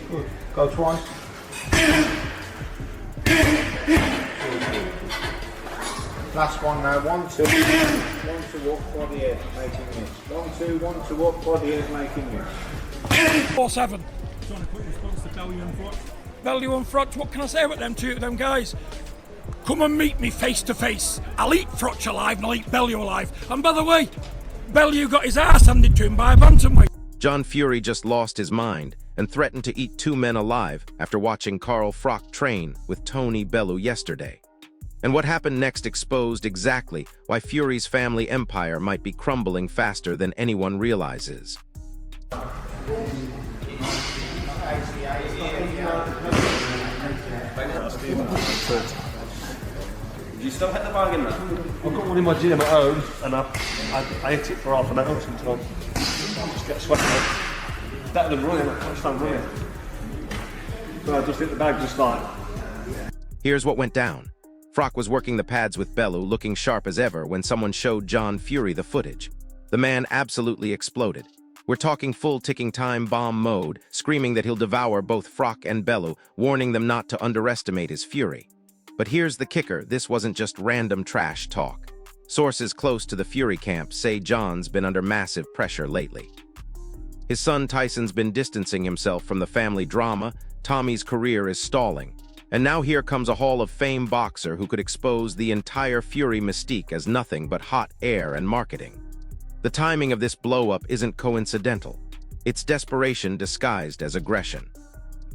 Good. Go twice. Last one now. 1, 2. 1, 2 up, body head, making this. 1, 2, 1, 2 up, body head, making this. 4-7. Trying to put in response to Bellew and Front. Bellew and Frotch, what can I say about them guys? Come and meet me face to face. I'll eat Frotch alive and I'll eat Bellew alive. And by the way, Bellew got his ass handed to him by a bantamweight. John Fury just lost his mind and threatened to eat 2 men alive after watching Carl Froch train with Tony Bellew yesterday. And what happened next exposed exactly why Fury's family empire might be crumbling faster than anyone realizes. Do you still hit the bag in that? I've got one in my gym at home and I hit it for half an hour sometimes. I just get sweating out. Better than running, I can't stand running. So I just hit the bag just like. Here's what went down. Froch was working the pads with Bellew, looking sharp as ever, when someone showed John Fury the footage. The man absolutely exploded. We're talking full ticking time bomb mode, screaming that he'll devour both Froch and Bellew, warning them not to underestimate his fury. But here's the kicker, this wasn't just random trash talk. Sources close to the Fury camp say John's been under massive pressure lately. His son Tyson's been distancing himself from the family drama, Tommy's career is stalling, and now here comes a Hall of Fame boxer who could expose the entire Fury mystique as nothing but hot air and marketing. The timing of this blow-up isn't coincidental. It's desperation disguised as aggression.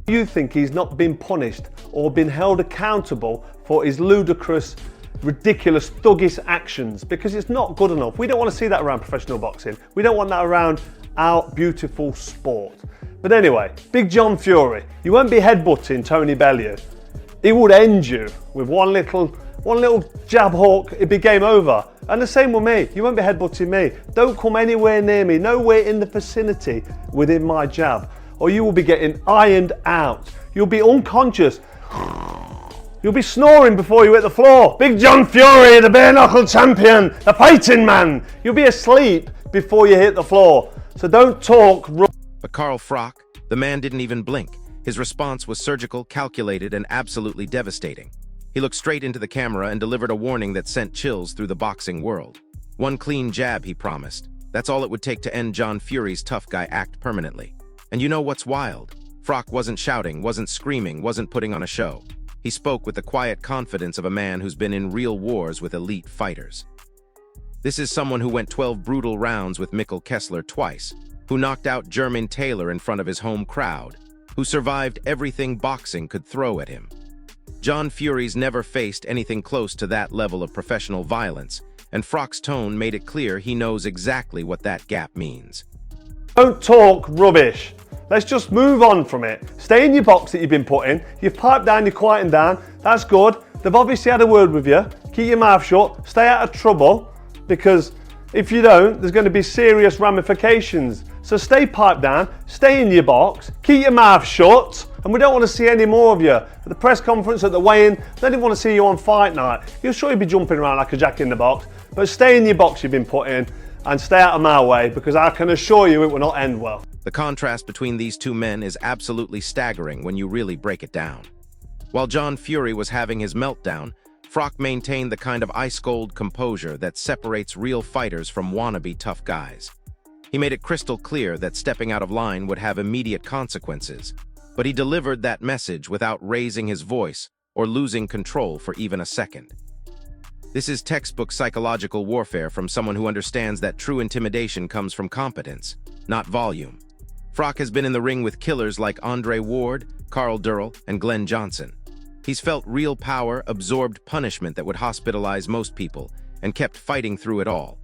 You think he's not been punished or been held accountable for his ludicrous, ridiculous, thuggish actions? Because it's not good enough. We don't want to see that around professional boxing. We don't want that around our beautiful sport. But anyway, Big John Fury, you won't be headbutting Tony Bellew. He would end you with one little jab hook, it'd be game over. And the same with me, you won't be headbutting me. Don't come anywhere near me, nowhere in the vicinity within my jab, or you will be getting ironed out. You'll be unconscious. You'll be snoring before you hit the floor. Big John Fury, the bare knuckle champion, the fighting man. You'll be asleep before you hit the floor. So don't talk. But Carl Froch, the man didn't even blink. His response was surgical, calculated, and absolutely devastating. He looked straight into the camera and delivered a warning that sent chills through the boxing world. One clean jab, he promised. That's all it would take to end John Fury's tough guy act permanently. And you know what's wild? Froch wasn't shouting, wasn't screaming, wasn't putting on a show. He spoke with the quiet confidence of a man who's been in real wars with elite fighters. This is someone who went 12 brutal rounds with Mikkel Kessler twice, who knocked out Jermaine Taylor in front of his home crowd, who survived everything boxing could throw at him. John Fury's never faced anything close to that level of professional violence, and Froch's tone made it clear he knows exactly what that gap means. Don't talk rubbish. Let's just move on from it. Stay in your box that you've been put in. You've piped down, you're quieting down. That's good. They've obviously had a word with you. Keep your mouth shut. Stay out of trouble, because if you don't, there's going to be serious ramifications. So stay piped down, stay in your box, keep your mouth shut, and we don't want to see any more of you. At the press conference, at the weigh-in, they didn't want to see you on fight night. You'll sure be jumping around like a jack in the box, but stay in your box you've been put in, and stay out of my way, because I can assure you it will not end well. The contrast between these two men is absolutely staggering when you really break it down. While John Fury was having his meltdown, Froch maintained the kind of ice-cold composure that separates real fighters from wannabe tough guys. He made it crystal clear that stepping out of line would have immediate consequences, but he delivered that message without raising his voice or losing control for even a second. This is textbook psychological warfare from someone who understands that true intimidation comes from competence, not volume. Froch has been in the ring with killers like Andre Ward, Carl Durrell, and Glenn Johnson. He's felt real power, absorbed punishment that would hospitalize most people, and kept fighting through it all.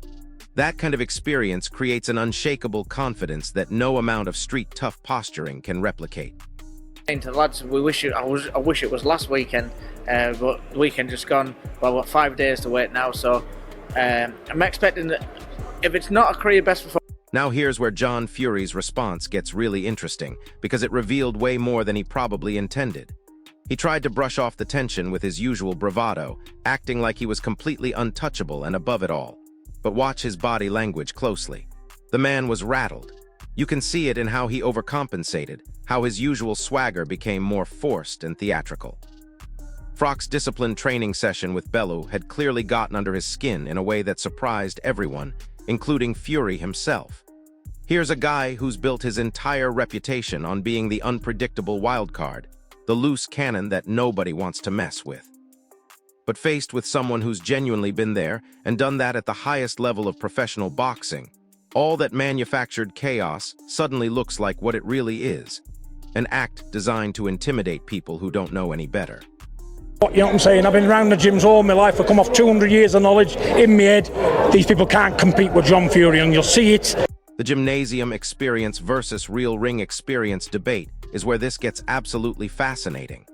That kind of experience creates an unshakable confidence that no amount of street tough posturing can replicate. To the lads, I wish it was last weekend, but the weekend just gone. Well, we've got 5 days to wait now, so I'm expecting that if it's not a career best performance. Now here's where John Fury's response gets really interesting, because it revealed way more than he probably intended. He tried to brush off the tension with his usual bravado, acting like he was completely untouchable and above it all. But watch his body language closely. The man was rattled. You can see it in how he overcompensated, how his usual swagger became more forced and theatrical. Frock's disciplined training session with Bellew had clearly gotten under his skin in a way that surprised everyone, including Fury himself. Here's a guy who's built his entire reputation on being the unpredictable wildcard, the loose cannon that nobody wants to mess with. But faced with someone who's genuinely been there and done that at the highest level of professional boxing, all that manufactured chaos suddenly looks like what it really is, an act designed to intimidate people who don't know any better. You know what I'm saying? I've been around the gyms all my life. I've come off 200 years of knowledge in my head. These people can't compete with John Fury, and you'll see it. The gymnasium experience versus real ring experience debate is where this gets absolutely fascinating.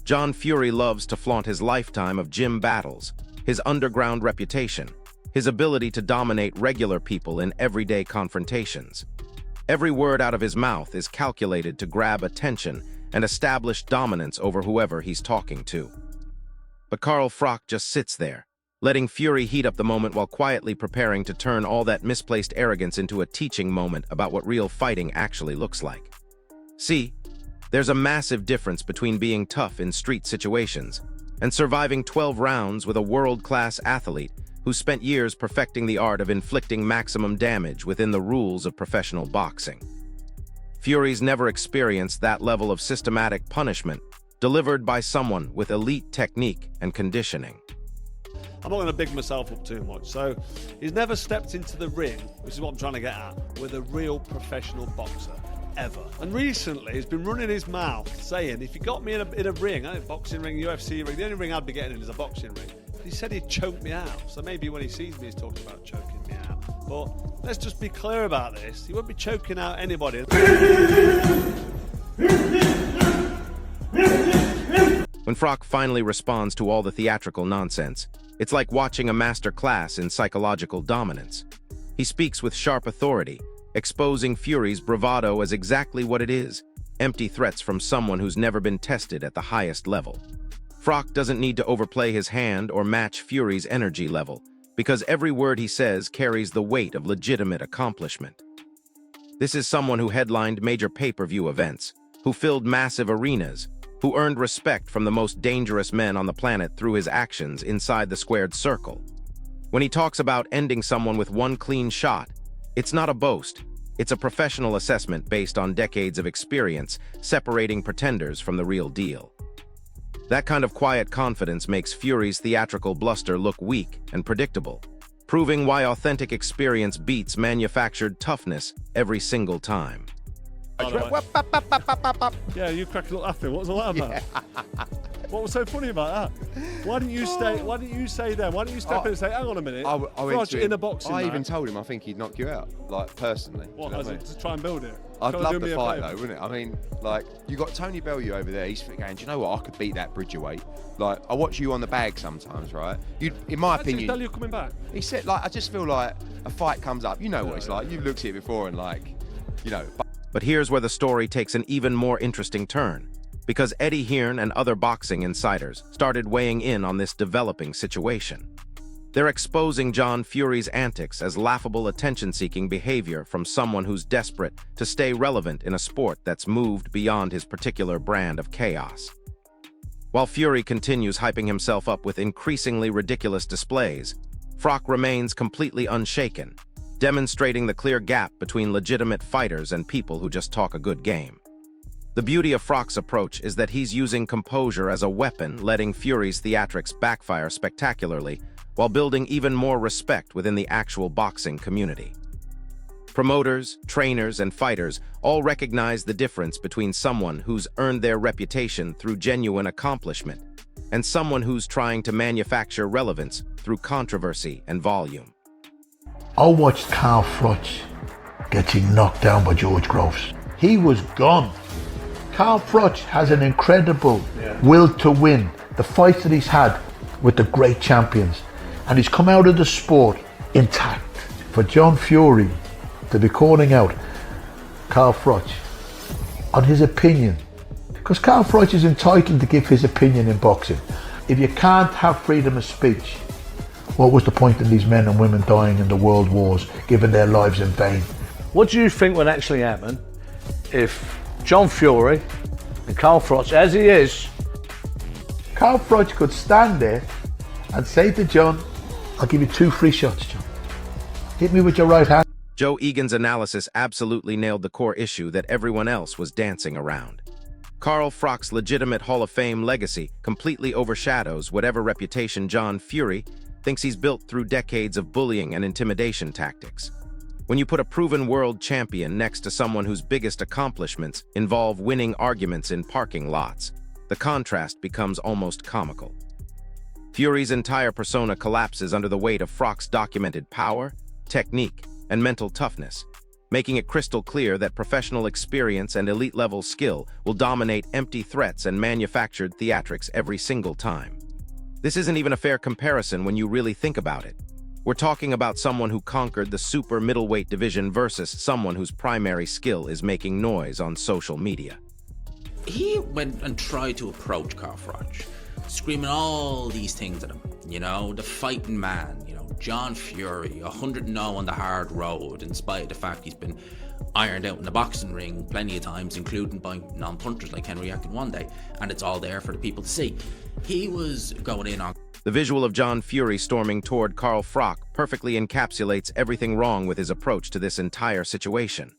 John Fury loves to flaunt his lifetime of gym battles, his underground reputation, his ability to dominate regular people in everyday confrontations. Every word out of his mouth is calculated to grab attention and establish dominance over whoever he's talking to. But Carl Frock just sits there, letting Fury heat up the moment while quietly preparing to turn all that misplaced arrogance into a teaching moment about what real fighting actually looks like. See, there's a massive difference between being tough in street situations and surviving 12 rounds with a world-class athlete who spent years perfecting the art of inflicting maximum damage within the rules of professional boxing. Fury's never experienced that level of systematic punishment delivered by someone with elite technique and conditioning. I'm not going to big myself up too much. So he's never stepped into the ring, which is what I'm trying to get at, with a real professional boxer, ever. And recently he's been running his mouth saying, if you got me in a ring, a boxing ring, UFC ring, the only ring I'd be getting in is a boxing ring. He said he'd choke me out. So maybe when he sees me, he's talking about choking me out. But let's just be clear about this. He won't be choking out anybody. When Frock finally responds to all the theatrical nonsense, it's like watching a master class in psychological dominance. He speaks with sharp authority, exposing Fury's bravado as exactly what it is, empty threats from someone who's never been tested at the highest level. Frock doesn't need to overplay his hand or match Fury's energy level, because every word he says carries the weight of legitimate accomplishment. This is someone who headlined major pay-per-view events, who filled massive arenas, who earned respect from the most dangerous men on the planet through his actions inside the squared circle. When he talks about ending someone with one clean shot, it's not a boast. It's a professional assessment based on decades of experience, separating pretenders from the real deal. That kind of quiet confidence makes Fury's theatrical bluster look weak and predictable, proving why authentic experience beats manufactured toughness every single time. Yeah, you cracked a little laughing. What was all that about? Yeah. What was so funny about that? Why didn't you stay? Why didn't you say then? Why didn't you step in and say, "Hang on a minute"? I went Roger, to in a boxing I match. even told him I think he'd knock you out, like personally. What? Do you know As to try and build it. I'd Trying to love do the me a fight favour. though, wouldn't it? I mean, like, you got Tony Bellew over there, he's going, do you know what, I could beat that Bridgerweight. Like, I watch you on the bag sometimes, right? In my opinion... Bellew coming back? He said, like, I just feel like a fight comes up, you know what it's like, you've looked at it before and like, you know... But here's where the story takes an even more interesting turn, because Eddie Hearn and other boxing insiders started weighing in on this developing situation. They're exposing John Fury's antics as laughable attention-seeking behavior from someone who's desperate to stay relevant in a sport that's moved beyond his particular brand of chaos. While Fury continues hyping himself up with increasingly ridiculous displays, Frock remains completely unshaken, demonstrating the clear gap between legitimate fighters and people who just talk a good game. The beauty of Frock's approach is that he's using composure as a weapon, letting Fury's theatrics backfire spectacularly, while building even more respect within the actual boxing community. Promoters, trainers, and fighters all recognize the difference between someone who's earned their reputation through genuine accomplishment and someone who's trying to manufacture relevance through controversy and volume. I watched Carl Froch getting knocked down by George Groves. He was gone. Carl Froch has an incredible will to win. The fights that he's had with the great champions. And he's come out of the sport intact. For John Fury to be calling out Carl Froch on his opinion, because Carl Froch is entitled to give his opinion in boxing. If you can't have freedom of speech, what was the point of these men and women dying in the world wars, giving their lives in vain? What do you think would actually happen if John Fury and Carl Froch, as he is, Carl Froch could stand there and say to John, I'll give you 2 free shots, John. Hit me with your right hand. Joe Egan's analysis absolutely nailed the core issue that everyone else was dancing around. Carl Froch's legitimate Hall of Fame legacy completely overshadows whatever reputation John Fury thinks he's built through decades of bullying and intimidation tactics. When you put a proven world champion next to someone whose biggest accomplishments involve winning arguments in parking lots, the contrast becomes almost comical. Fury's entire persona collapses under the weight of Froch's documented power, technique, and mental toughness, making it crystal clear that professional experience and elite-level skill will dominate empty threats and manufactured theatrics every single time. This isn't even a fair comparison when you really think about it. We're talking about someone who conquered the super middleweight division versus someone whose primary skill is making noise on social media. He went and tried to approach Carl Froch, screaming all these things at him. You know, the fighting man, you know, John Fury, 100-0 on the hard road, in spite of the fact he's been ironed out in the boxing ring plenty of times, including by non-punchers like Henry acted one day, and it's all there for the people to see. He was going in on... The visual of John Fury storming toward Carl Froch perfectly encapsulates everything wrong with his approach to this entire situation.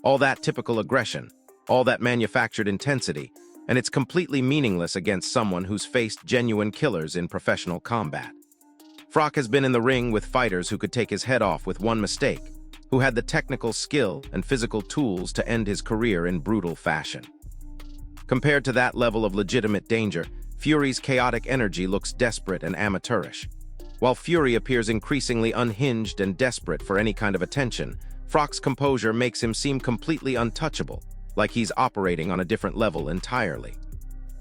All that typical aggression, all that manufactured intensity, and it's completely meaningless against someone who's faced genuine killers in professional combat. Froch has been in the ring with fighters who could take his head off with one mistake, who had the technical skill and physical tools to end his career in brutal fashion. Compared to that level of legitimate danger, Fury's chaotic energy looks desperate and amateurish. While Fury appears increasingly unhinged and desperate for any kind of attention, Froch's composure makes him seem completely untouchable, like he's operating on a different level entirely.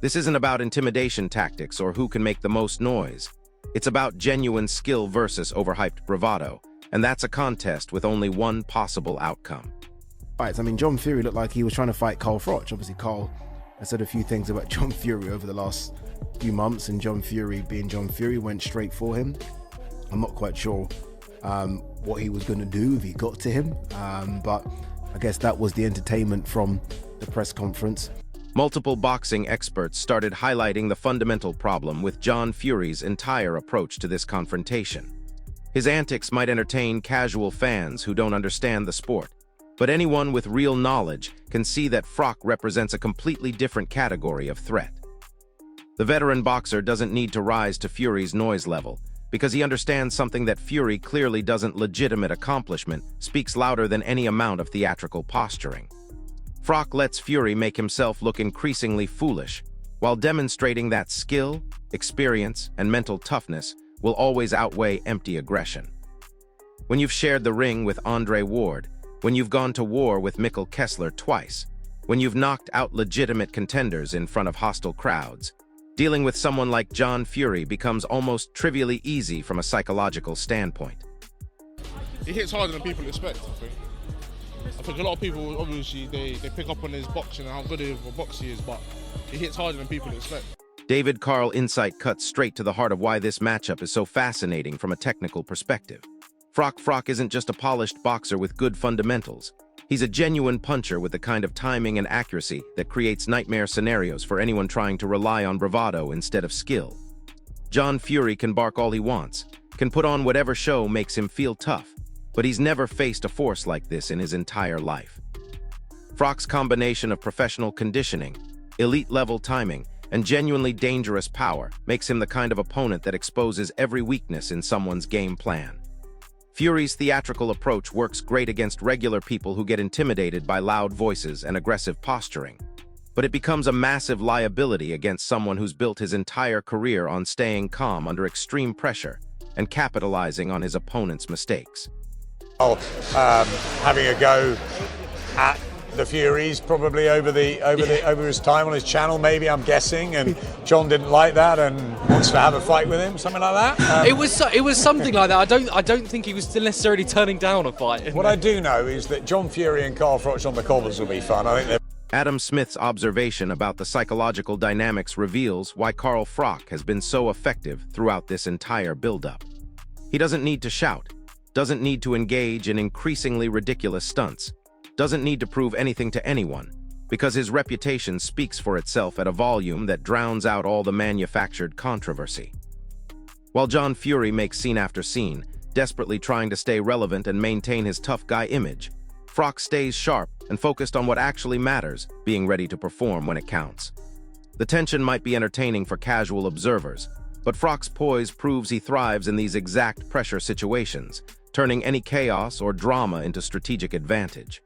This isn't about intimidation tactics or who can make the most noise. It's about genuine skill versus overhyped bravado, and that's a contest with only one possible outcome. Right, I mean, John Fury looked like he was trying to fight Carl Froch. Obviously, Carl has said a few things about John Fury over the last few months, and John Fury, being John Fury, went straight for him. I'm not quite sure what he was going to do if he got to him, but I guess that was the entertainment from the press conference. Multiple boxing experts started highlighting the fundamental problem with John Fury's entire approach to this confrontation. His antics might entertain casual fans who don't understand the sport, but anyone with real knowledge can see that Froch represents a completely different category of threat. The veteran boxer doesn't need to rise to Fury's noise level, because he understands something that Fury clearly doesn't. Legitimate accomplishment speaks louder than any amount of theatrical posturing. Froch lets Fury make himself look increasingly foolish, while demonstrating that skill, experience, and mental toughness will always outweigh empty aggression. When you've shared the ring with Andre Ward, when you've gone to war with Mikkel Kessler twice, when you've knocked out legitimate contenders in front of hostile crowds, dealing with someone like John Fury becomes almost trivially easy from a psychological standpoint. He hits harder than people expect, I think a lot of people, obviously, they pick up on his boxing and how good of a boxer he is, but he hits harder than people expect. David Carl insight cuts straight to the heart of why this matchup is so fascinating from a technical perspective. Froch isn't just a polished boxer with good fundamentals. He's a genuine puncher with the kind of timing and accuracy that creates nightmare scenarios for anyone trying to rely on bravado instead of skill. John Fury can bark all he wants, can put on whatever show makes him feel tough, but he's never faced a force like this in his entire life. Froch's combination of professional conditioning, elite-level timing, and genuinely dangerous power makes him the kind of opponent that exposes every weakness in someone's game plan. Fury's theatrical approach works great against regular people who get intimidated by loud voices and aggressive posturing, but it becomes a massive liability against someone who's built his entire career on staying calm under extreme pressure and capitalizing on his opponent's mistakes. Having a go at the Furies probably over his time on his channel, maybe, I'm guessing, and John didn't like that and wants to have a fight with him, something like that. It was something like that. I don't think he was still necessarily turning down a fight. What I do know is that John Fury and Carl Froch on the cobbles will be fun. I think Adam Smith's observation about the psychological dynamics reveals why Carl Froch has been so effective throughout this entire build-up. He doesn't need to shout, doesn't need to engage in increasingly ridiculous stunts. doesn't need to prove anything to anyone, because his reputation speaks for itself at a volume that drowns out all the manufactured controversy. While John Fury makes scene after scene, desperately trying to stay relevant and maintain his tough guy image, Froch stays sharp and focused on what actually matters, being ready to perform when it counts. The tension might be entertaining for casual observers, but Froch's poise proves he thrives in these exact pressure situations, turning any chaos or drama into strategic advantage.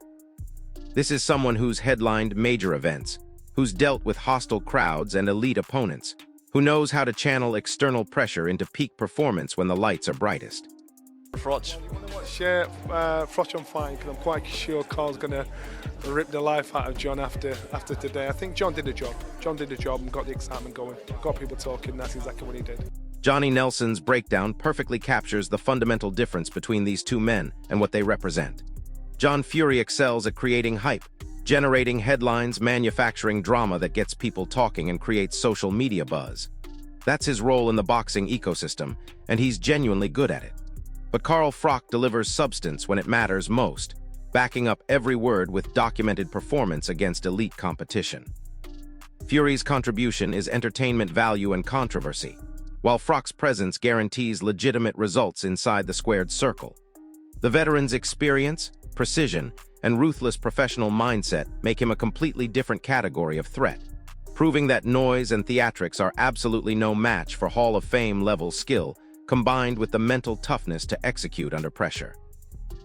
This is someone who's headlined major events, who's dealt with hostile crowds and elite opponents, who knows how to channel external pressure into peak performance when the lights are brightest. Froch. Share Froch on fine, because I'm quite sure Carl's going to rip the life out of John after today. I think John did a job. John did a job and got the excitement going. Got people talking. That's exactly what he did. Johnny Nelson's breakdown perfectly captures the fundamental difference between these two men and what they represent. John Fury excels at creating hype, generating headlines, manufacturing drama that gets people talking and creates social media buzz. That's his role in the boxing ecosystem, and he's genuinely good at it. But Carl Froch delivers substance when it matters most, backing up every word with documented performance against elite competition. Fury's contribution is entertainment value and controversy, while Froch's presence guarantees legitimate results inside the squared circle. The veteran's experience, precision, and ruthless professional mindset make him a completely different category of threat, proving that noise and theatrics are absolutely no match for Hall of Fame-level skill, combined with the mental toughness to execute under pressure.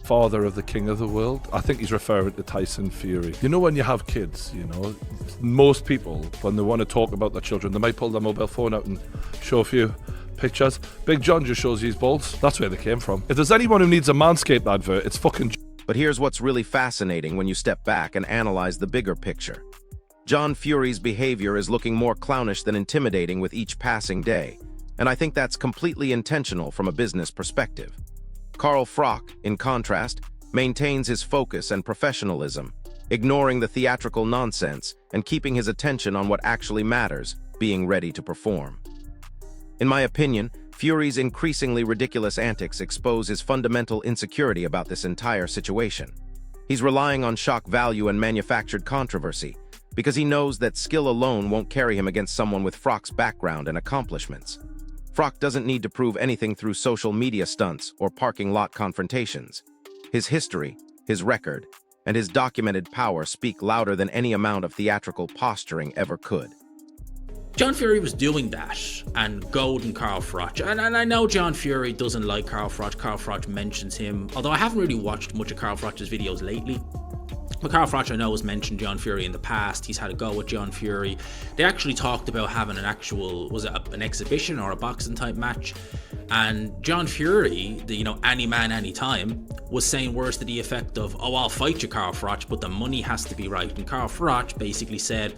Father of the king of the world. I think he's referring to Tyson Fury. You know, when you have kids, you know, most people, when they want to talk about their children, they might pull their mobile phone out and show a few pictures. Big John just shows his balls. That's where they came from. If there's anyone who needs a Manscaped advert, it's fucking But here's what's really fascinating when you step back and analyze the bigger picture. John Fury's behavior is looking more clownish than intimidating with each passing day, and I think that's completely intentional from a business perspective. Carl Froch, in contrast, maintains his focus and professionalism, ignoring the theatrical nonsense and keeping his attention on what actually matters, being ready to perform. In my opinion, Fury's increasingly ridiculous antics expose his fundamental insecurity about this entire situation. He's relying on shock value and manufactured controversy because he knows that skill alone won't carry him against someone with Froch's background and accomplishments. Froch doesn't need to prove anything through social media stunts or parking lot confrontations. His history, his record, and his documented power speak louder than any amount of theatrical posturing ever could. John Fury was doing that and goading Carl Froch. And I know John Fury doesn't like Carl Froch. Carl Froch mentions him, although I haven't really watched much of Carl Froch's videos lately. But Carl Froch, I know, has mentioned John Fury in the past. He's had a go with John Fury. They actually talked about having an actual, was it an exhibition or a boxing type match? And John Fury, the, any man, anytime, was saying words to the effect of, "Oh, I'll fight you, Carl Froch, but the money has to be right." And Carl Froch basically said,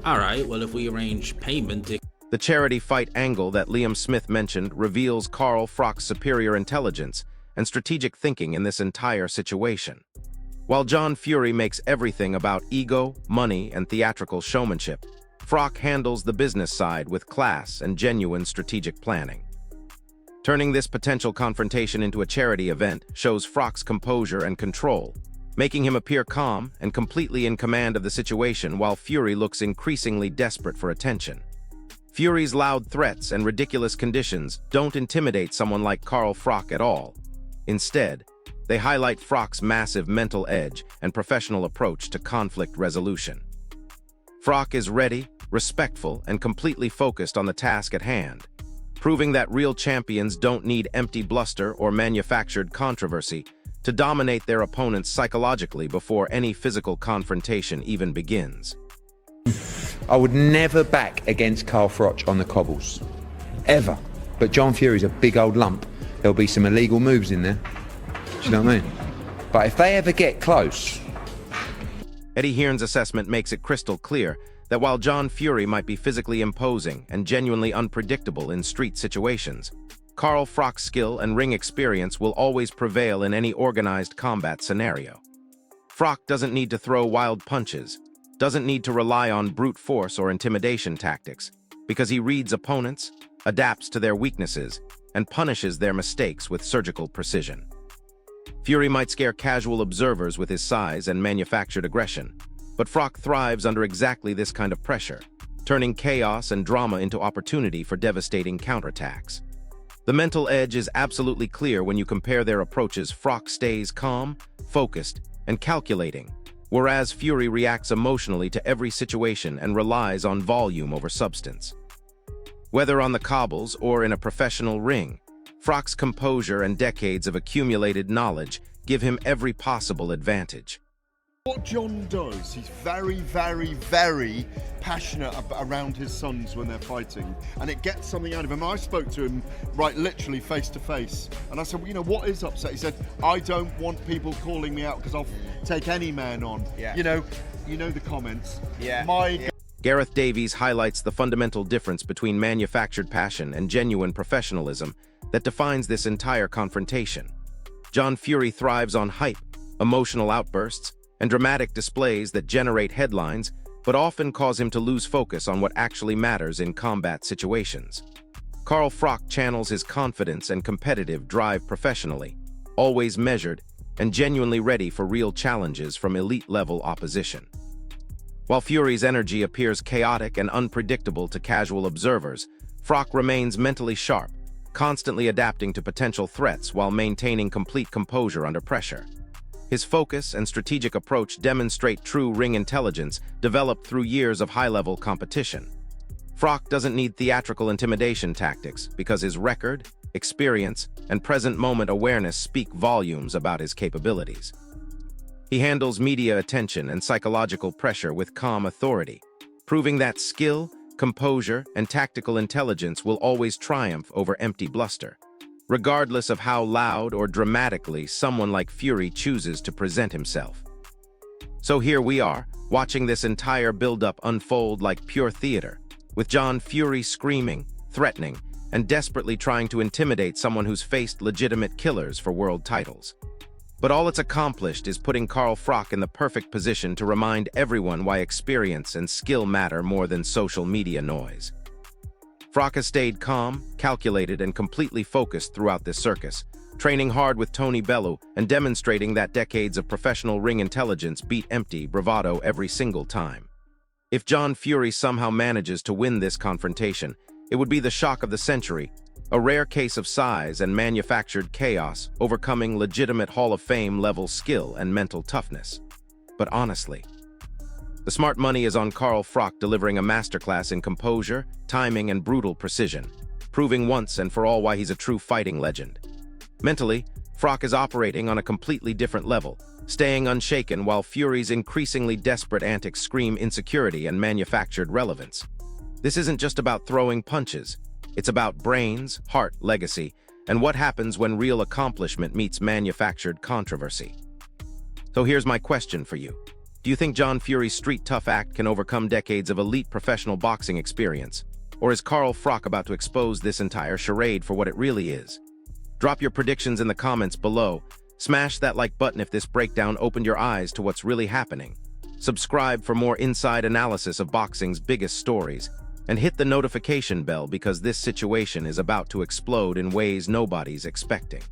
"All right, well, if we arrange payment..." The charity fight angle that Liam Smith mentioned reveals Carl Froch's superior intelligence and strategic thinking in this entire situation. While John Fury makes everything about ego, money, and theatrical showmanship, Froch handles the business side with class and genuine strategic planning. Turning this potential confrontation into a charity event shows Froch's composure and control, making him appear calm and completely in command of the situation while Fury looks increasingly desperate for attention. Fury's loud threats and ridiculous conditions don't intimidate someone like Carl Froch at all. Instead, they highlight Froch's massive mental edge and professional approach to conflict resolution. Froch is ready, respectful, and completely focused on the task at hand, proving that real champions don't need empty bluster or manufactured controversy to dominate their opponents psychologically before any physical confrontation even begins. I would never back against Carl Froch on the cobbles. Ever. But John Fury's a big old lump. There'll be some illegal moves in there. Do you know what I mean? But if they ever get close... Eddie Hearn's assessment makes it crystal clear that while John Fury might be physically imposing and genuinely unpredictable in street situations, Carl Froch's skill and ring experience will always prevail in any organized combat scenario. Froch doesn't need to throw wild punches, doesn't need to rely on brute force or intimidation tactics, because he reads opponents, adapts to their weaknesses, and punishes their mistakes with surgical precision. Fury might scare casual observers with his size and manufactured aggression, but Froch thrives under exactly this kind of pressure, turning chaos and drama into opportunity for devastating counterattacks. The mental edge is absolutely clear when you compare their approaches. Froch stays calm, focused, and calculating, whereas Fury reacts emotionally to every situation and relies on volume over substance. Whether on the cobbles or in a professional ring, Froch's composure and decades of accumulated knowledge give him every possible advantage. What John does, he's very, very, very passionate around his sons when they're fighting, and it gets something out of him. I spoke to him, right, literally face to face, and I said, well, you know, what is upset? He said, I don't want people calling me out because I'll take any man on. Yeah. You know the comments. Yeah. Gareth Davies highlights the fundamental difference between manufactured passion and genuine professionalism that defines this entire confrontation. John Fury thrives on hype, emotional outbursts, and dramatic displays that generate headlines, but often cause him to lose focus on what actually matters in combat situations. Carl Froch channels his confidence and competitive drive professionally, always measured and genuinely ready for real challenges from elite-level opposition. While Fury's energy appears chaotic and unpredictable to casual observers, Froch remains mentally sharp, constantly adapting to potential threats while maintaining complete composure under pressure. His focus and strategic approach demonstrate true ring intelligence developed through years of high-level competition. Froch doesn't need theatrical intimidation tactics because his record, experience, and present-moment awareness speak volumes about his capabilities. He handles media attention and psychological pressure with calm authority, proving that skill, composure, and tactical intelligence will always triumph over empty bluster, regardless of how loud or dramatically someone like Fury chooses to present himself. So here we are, watching this entire build-up unfold like pure theater, with John Fury screaming, threatening, and desperately trying to intimidate someone who's faced legitimate killers for world titles. But all it's accomplished is putting Carl Froch in the perfect position to remind everyone why experience and skill matter more than social media noise. Froch has stayed calm, calculated, and completely focused throughout this circus, training hard with Tony Bellew and demonstrating that decades of professional ring intelligence beat empty bravado every single time. If John Fury somehow manages to win this confrontation, it would be the shock of the century, a rare case of size and manufactured chaos overcoming legitimate Hall of Fame level skill and mental toughness. But honestly, the smart money is on Carl Froch delivering a masterclass in composure, timing, and brutal precision, proving once and for all why he's a true fighting legend. Mentally, Froch is operating on a completely different level, staying unshaken while Fury's increasingly desperate antics scream insecurity and manufactured relevance. This isn't just about throwing punches. It's about brains, heart, legacy, and what happens when real accomplishment meets manufactured controversy. So here's my question for you. Do you think John Fury's street tough act can overcome decades of elite professional boxing experience? Or is Carl Froch about to expose this entire charade for what it really is? Drop your predictions in the comments below. Smash that like button if this breakdown opened your eyes to what's really happening. Subscribe for more inside analysis of boxing's biggest stories. And hit the notification bell because this situation is about to explode in ways nobody's expecting.